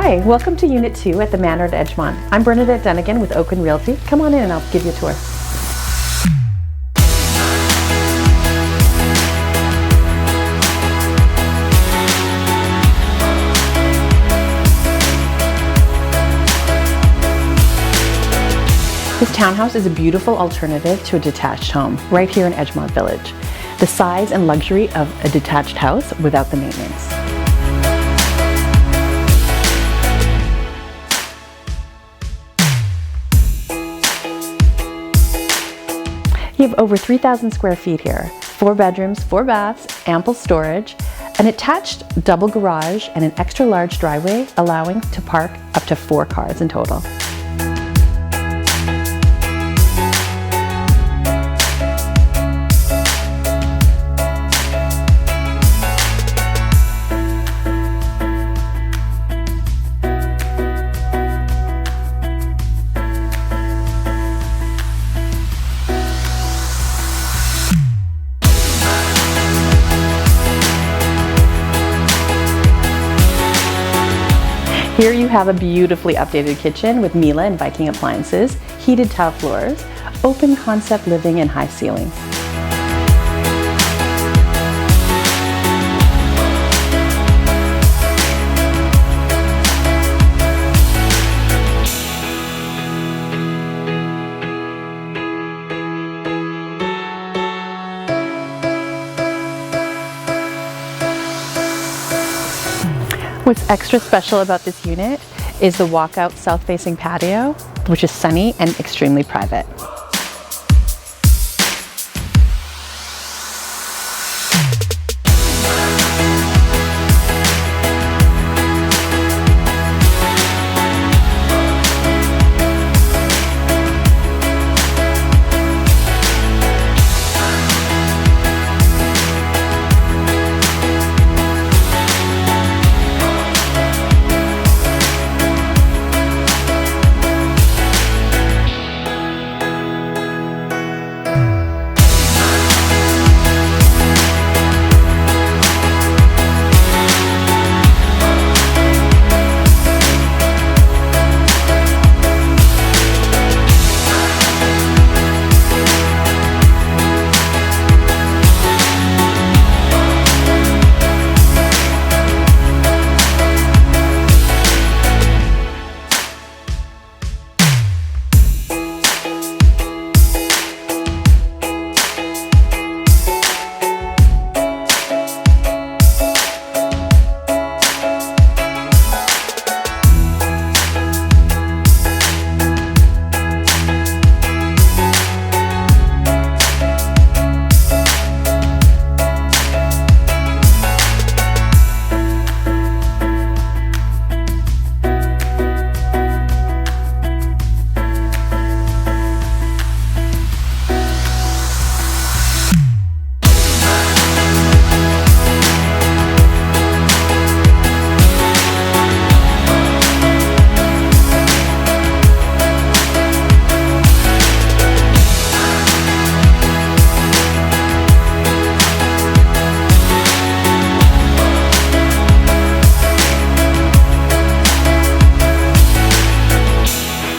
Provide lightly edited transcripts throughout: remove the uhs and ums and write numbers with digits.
Hi, welcome to Unit 2 at the Manor at Edgemont. I'm Bernadette Dunnigan with Oakwyn Realty. Come on in and I'll give you a tour. This townhouse is a beautiful alternative to a detached home right here in Edgemont Village. The size and luxury of a detached house without the maintenance. You have over 3,000 square feet here, 4 bedrooms, 4 baths, ample storage, an attached double garage, and an extra large driveway allowing to park up to 4 cars in total. Here you have a beautifully updated kitchen with Miele and Viking appliances, heated tile floors, open concept living and high ceilings. What's extra special about this unit is the walkout south-facing patio, which is sunny and extremely private.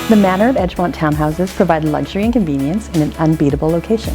The Manor at Edgemont townhouses provide luxury and convenience in an unbeatable location.